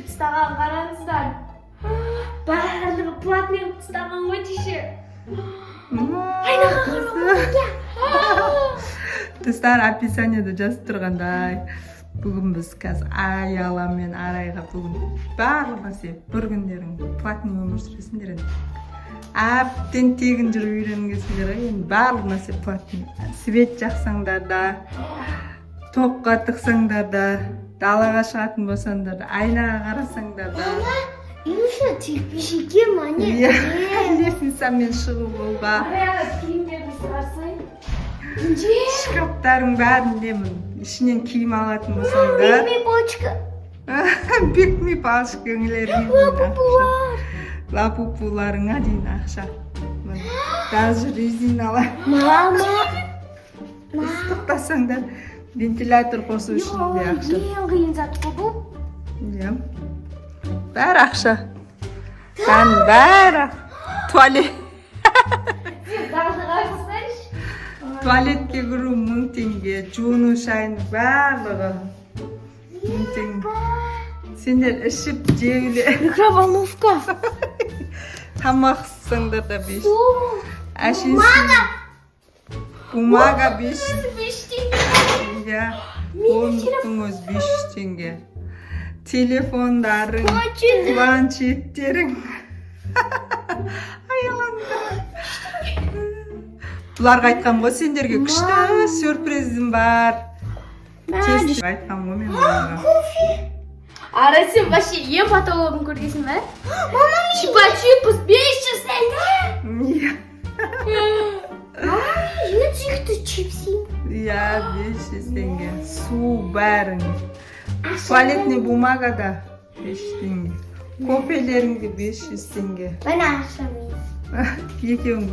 өшіріп тастаған, қараңыздар. Барлығы платный қылып тастаған ғой тише. Айнаға қараңыз. Достар, описаниеде жазып тұрғандай, бүгін біз қазір Аяла мен Арайға бүгін барлық нәрсе бір күндерің платный өмір сүресіңдер енді. Әбден тегін жүріп үйренгенсіңдер ғой, енді барлық нәрсе платный. Свет жақсаңдар да, тоққа тықсаңдар да, далаға шығатын болсаңдар да, айнаға қарасаңдар да. Илюша, терпешеке мане. Лестницамен шығу болға. Арайға киімдерді сығарсайын. Шкаптарың бәріндемін. Ішінен киім алатын болсаңдар. Бекми бочка. Бекми палшкаңлерің. Лапупулар. Лапупуларыңа дейін ақша. Даже резиналы. Мама. Ыстықтасаңдар вентилятор қосу үшін де ақша. Ең қиын зат қой бұл. Иә. Бәрі ақша. Бәрі. Туалет. Туалетке кіру 1000 теңге, жуыну шайын барлығы 1000 теңге. Сендер ішіп жегіле. Микроволновка. Тамақ ісіңдер да 5. Әшейін. Бумага 5. 5 теңге. Иә. Ондықтың өз 500 теңге. Телефондарың, планшеттерің. Аяламдар. Бұларға айтқам ғой, сендерге күшті сюрпризім бар. Тез айтқам ғой мен бұларға. Ара, сен вообще ең потологын көргесің бе? Чипа-чипус 500 теңге. Не çıktı çipsi? Иә, 500 теңге. Су бәрің. Туалетный бумага да 500 теңге. Кофелеріңде 500 теңге. Ben akşamıyım. Екеуің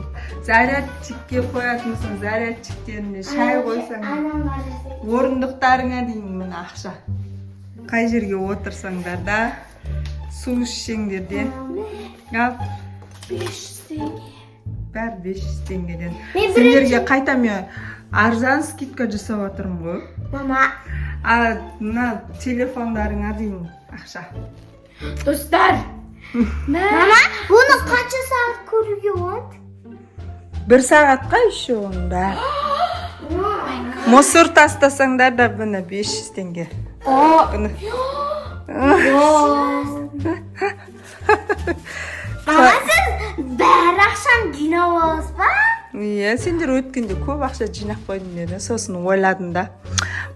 зарядчикке қоятынсың, зарядчиктеріне шай қойсаң, Anam var. орындықтарыңа дейін міне ақша. Қай жерге отырсаңдар да, су ішсеңдер де. Ал, 500 теңге. бәрі 500 теңгеден. Мен Сендерге қайта мен арзан скидка жасап отырмын ғой. Mama. А мына телефондарыңа дейін ақша. Достар. Mama bunu kaç saat koruyor? 1 сағатқа еще оның бәрі. Мусор тастасаңдар да бұны 500 теңге. Бұны. Mama siz her akşam dinavuz ba? Иә, сендер өткенде көп ақша жинақ қойдың деді. Сосын ойладым да,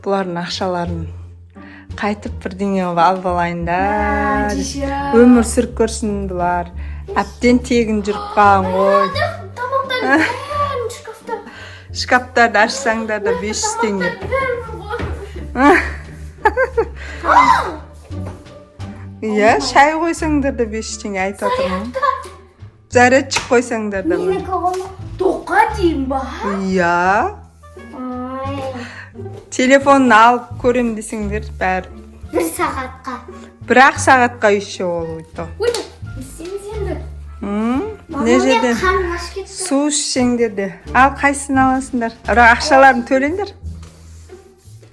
бұлардың ақшаларын қайтып бірдеңе алып алайын да. Өмір сүріп көрсін бұлар. Әбден тегін жүріп қалған ғой. Тамақтар бәрін шкафта. Шкаптарды ашсаңдар да 500 теңге. Иә, шай қойсаңдар да 500 теңге айтып отырмын. Зарядчик қойсаңдар да. Yine kavanoz. Тоққа дейін ба? Иә. Ay. Телефонын алып көрем десеңдер бәрі. 1 saatқа. 1 сағатқа еще ол ойты. Ой, істеңіз енді. Не жерде Karnılaş gitti. су ішсеңдер де. Ал қайсысын аласыңдар? Бірақ ақшаларын төлеңдер.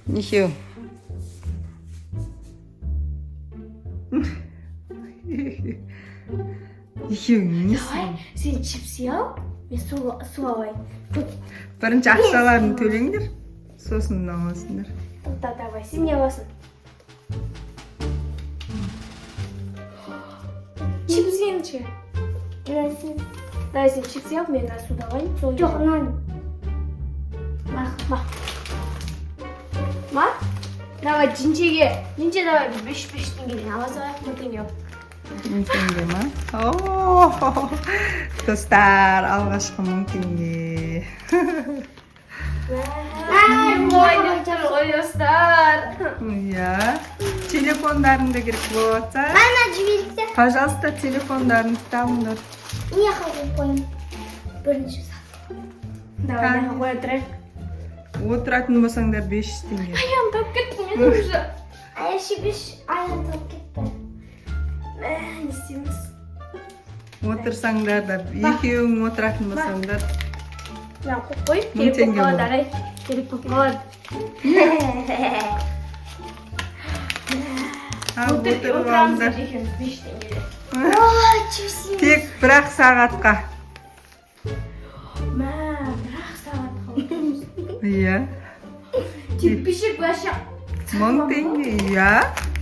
Екеу. Екеу не? Давай, сен чипси ал, мен су алайын. Бірінші ақшаларын төлеңдер. Сосын аласыңдар. Давай, сен не аласың? Чипсini ше. Давай сен чипси ал, мен суды алайын. Жоқ, нан. Ма? Давай жинчеге. Жинче давай 5 теңгеден ала салайық, 1000 теңге ал. 1000 теңге ма? О, достар, алғашқы 1000 теңге. Ой, достар. Иә. Телефондарыңды керек болса, Bana civillikte. пожалуйста, телефондарыңды алыңдар. Niye kalkıp koyayım? Birinci saat. Давай, мына қоя тұрайық. Отыратын болсаңдар 500 теңге. Аяғым тап кетті мен уже. Ayaşı bir ayağım top gitti. Не істейміз? Отырсаңдар да, екеуің отыратын болсаңдар. Мына қойып қойып, 1000 керек болып теңге қалады, бұл. арай. Керек болып қалады. Отырып алыңдар. Екеуміз 5 теңгеде. Ой, чипсы. Тек 1 сағатқа. Мә, бір-ақ сағат қалды. Иә. Теппешек вообще 1000 теңге. Иә.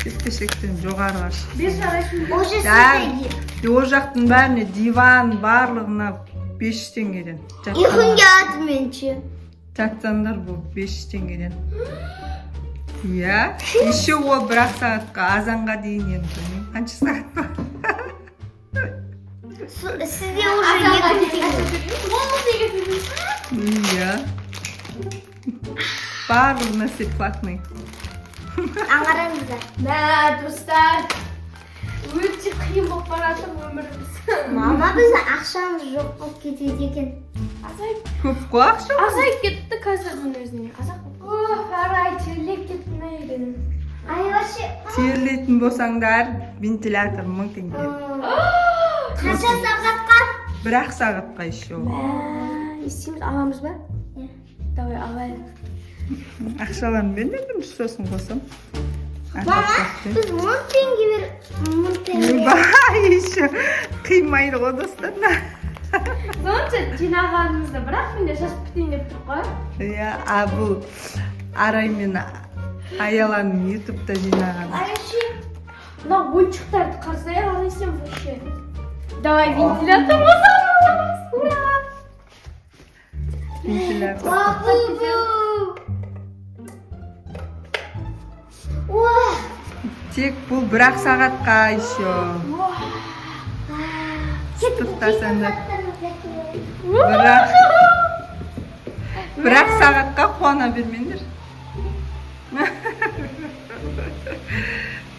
Теппешектен жоғарыға шық. 5 сағат. Уже Да. сізде. О жақтың бәріне диван барлығына 500 теңгеден. Үйхінге атымен ше. Жатсаңдар бұл 500 теңгеден. Иә. Еще ол 1 сағатқа азанға дейін енді. Қанша сағат бар? Сізде уже 2000 теңге. 10 теңге. Иә. Барлық нәрсе платный. Аңғараңыздар. Мә, достар. Өте қиын болып бара жатыр өміріміз. Мама біздің ақшамыз жоқ болып кетеді екен. Азайып. Көп қой ақша. Азайып кетті қазірдің өзіне. Арай, терлеп кетті ме екен. Ай, вообще. Терлейтін болсаңдар, вентилятор 1000 теңге. Қанша сағатқа? 1 сағатқа еще. Мә, естиміз аламыз ба? Давай, алайық. Ақшаларын мен де бірінші сосын қосам. Мама, біз 1000 теңге бер. 1000 теңге. Бай еще қимайды ғой достар. Сонша жинағанымызда бірақ менде шашып бітейін деп тұр ғой. Иә, бұл Арай мен Аяланың ютубта жинаған. Вообще. Мына ойыншықтарды қарасай алайсың вообще. Давай вентилятор қосамыз. Ура! Вентилятор. Бабу. Уа. Тек бұл 1 сағатқа еще. Тұтасаңдар. Бірақ сағатқа қуана бермеңдер.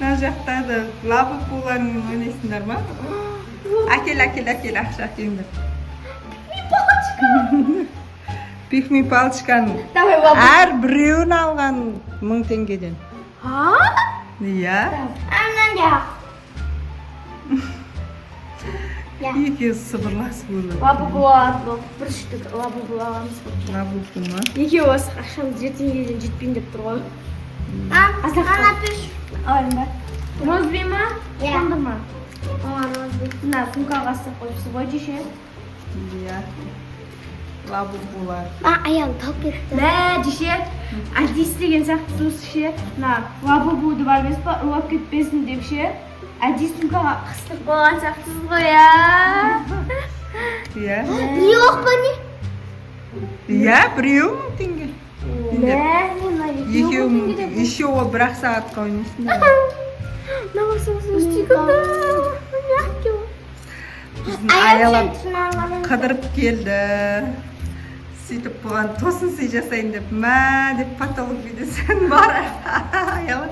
Мына жақта да лабы-пуларын ойнайсыңдар ма? Әкел ақша әкеліңдер. Пикми палочканы Давай, лабы. әр біреуін алған 1000 теңгеден. А? Иә. Ананда. Екеуі сыбырласып өлі. Лабы болады. Бір штук лабы боламыз. Лабы-пу ма? Екеуі осы ақшамыз 7 теңгеден жетпейін деп тұр ғой. Ана пеш. Алайын ба? Розби ма? Иә. Қанды ма? Ана розби. Мына сумкаға ұстап қойыпсыз ғой жеше. Иә. Лабы-пулар. Аяғым тауып кетті. Мә, жеше. Әдейі деген сияқты сосы ше. Мына лабы буды бар емес па? Ұлап кетпесін деп ше. Әдейі сумкаға қыстып қойған сияқтысыз ғой, ә? Иә. Жоқ па не? Иә, біреуі 1000 теңге. Екеуі еще ол 1 сағатқа ойнайсыңдар. Біздің Аялам қыдырып келді. Сөйтіп бұған тосын сый жасайын деп, мә деп потолок видесен бар. Аялам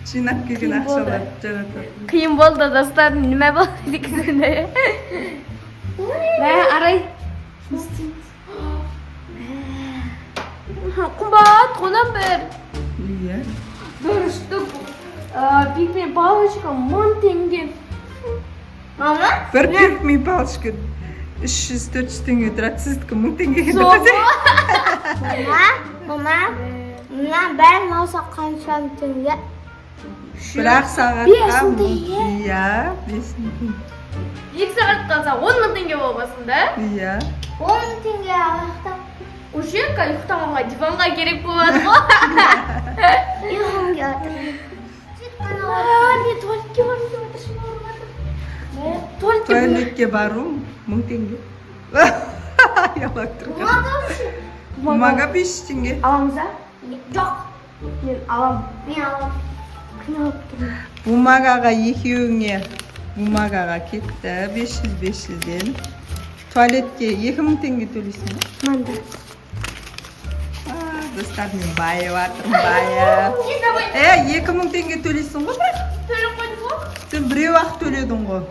жинап келген ақшалар жаратады. Қиын болды достар, неме болды дегенде. Мә, Арай. Не істейміз? Қымбат, қонам бір. Иә. Бір штук пикми палочка 1000 теңге. Мама? Бір пикми палочка 300-400 теңге тұрады, сіздікі 1000 теңгеге Соғы. Мама? Мына бәрін алса қанша теңге? 1 сағатқа 5000 теңге. Иә, 5000 теңге. 2 сағат қалса 10 000 теңге болмасын да? Иә. 10 теңге аяқтап. Уже ұйықтамауға диванға керек болады ғой. Үйхінге отырмын. Не туалетке барып деп отырсың ғой. Туалетке Туалетке бару 1000 теңге. Аялап тұрған. Бумага 500 теңге. Аламыз да? Жоқ. Мен алам. Мен алам. Қиналып тұрмын. Бумагаға екеуіңе бумагаға кетті 500-500-ден. Туалетке 2000 теңге төлейсің ба? Манда. Достар, мен байып атырмын, байып. 2000 теңге төлейсің ғой бірақ? Төлеп қойдың ғой? Сен біреу-ақ төледің ғой.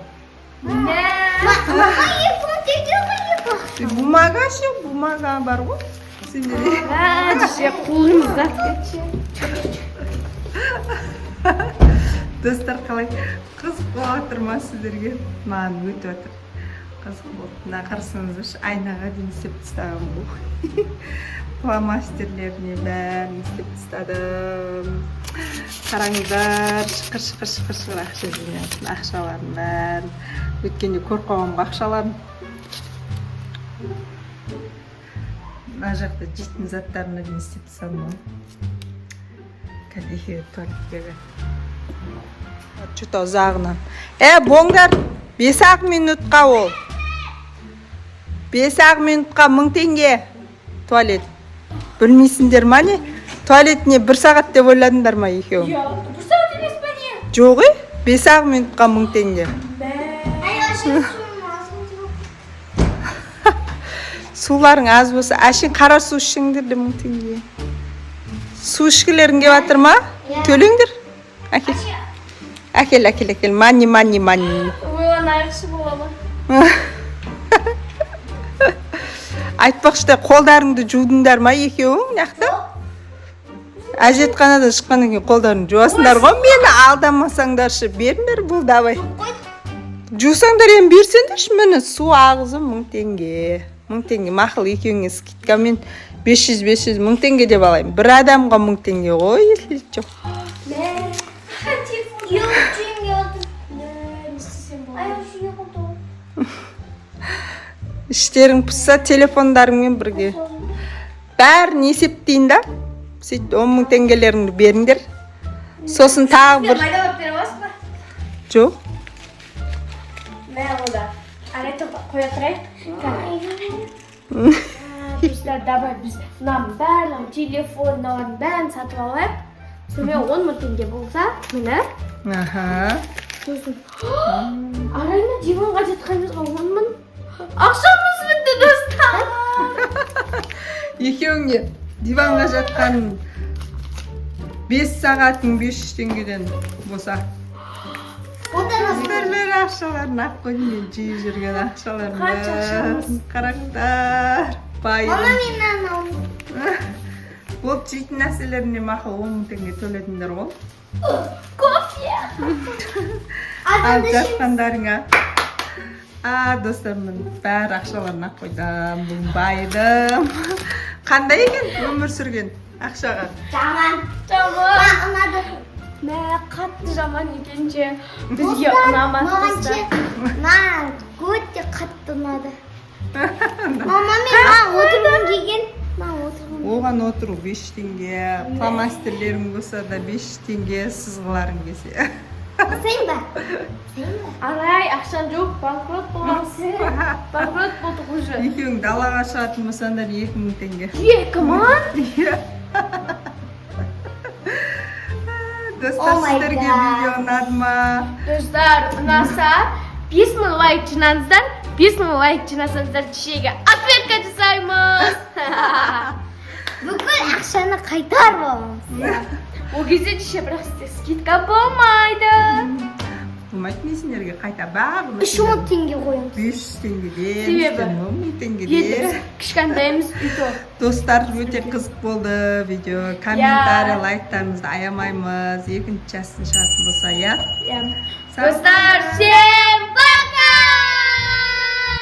Мә. Мама 2000 теңге ғой. Бумага ше, бумага бар ғой. Сендер Мә, жеше қолымызда кетші. достар, қалай қызық болып отыр ма сіздерге? Маған өтіп отыр. Қызық болды. Мына қарасаңыздаршы, айнаға дейін істеп тастаған бұл. Фломастерлеріне бәрін істеп тастадым. қараңыздар, шықыр ақша жинайтын ақшалардың бәрін. Өткенде көріп қалғанмын ақшаларын. Мына жақта жейтін заттарына не істеп тастадым. Кәдеге туалеттегі. Что-то ұзағынан. Боңдар, 5 минутқа ол. 5 минутқа 1000 теңге туалет. Білмейсіңдер ма не? Туалетіне 1 сағат деп ойладыңдар ма екеуің? Yok, bu saat емес па не? Жоқ, 5 минутқа 1000 теңге. Суларың аз болса, әшін қара су ішіңдер де 1000 теңге. Су ішкілерің кеп жатыр ма? Төлеңдер. Әкел. Мани. Ойлан айықшы бола ма? Айтпақшыда қолдарыңды жудыңдар ма екеуің, яқта? Әжетханадан шыққаннан кейін қолдарың жуасыңдар ғой, мені алдамасаңдаршы, беріңдер бұл давай. Жусаңдар ем берсеңдерші, мені су ағызы 1000 теңге. 1000 теңге мақыл екеуіңе скидкамен 500 1000 теңге деп алайын. Бір адамға 1000 теңге ғой, елі жоқ. Іштерің пұсса телефондарыңмен бірге. Бәрін есептейін да. Сөйт 10 000 теңгелеріңді беріңдер. Сосын тағы бір. Майдалап бере аласыз ба? Жоқ. Мә ода. Арайты қоя тұрайық. Біздер давай біз мынаның барлығын телефондарын бәрін сатып алайық. Сонымен 10 000 теңге болса, міне. Аха. Сосын арайына диванға жатқанымызға 10 000 ақшамыз бітті достар. Екеуіңе диванға жатқан 5 сағатың 500 теңгеден болса. Сіздерлер ақшаларын ақ қойдың, жиі жүрген ақшаларын бәрін қарақтар. Байым. Бұл жейтін нәрселеріне мақыл 10 000 теңге төледіңдер ғой. Кофе. Ал жатқандарыңа. Достарымның бәрі ақшаларын ақ қойдым, бұл байдым. Қандай екен өмір сүрген ақшаға? Жаман. Мә қатты жаман екенше бізге ұнамады достар. Маған өте қатты ұнады. Мама мен отырғым келген. Оған отыру 5 теңге, фломастерлерің болса да 5 теңге, сызғыларың келсе. Sayın ба? Арай, ақшан жоқ, банкрот болғансың. Банкрот болдық уже. Екеуің далаға шығатын болсаңдар 2000 теңге. 2 мың? Достар, сіздерге видео ұнады ма? Достар, ұнаса 5000 лайк жинаңыздар. 5000 лайк жинасаңыздар кешеге ответка жасаймыз. Бүкіл ақшаны қайтар болыңыз. Ол кезде кеше бірақ сізде скидка болмайды. Болмайды не сендерге қайта барлығы. 300 теңге қойыңыз. 500 теңгеден, Себебі? 10 Енді теңгеден. кішкентаймыз үйто. Достар, өте қызық болды видео. Комментарий, лайктарыңызды аямаймыз. Екінші частын шығатын болса, я. Достар, всем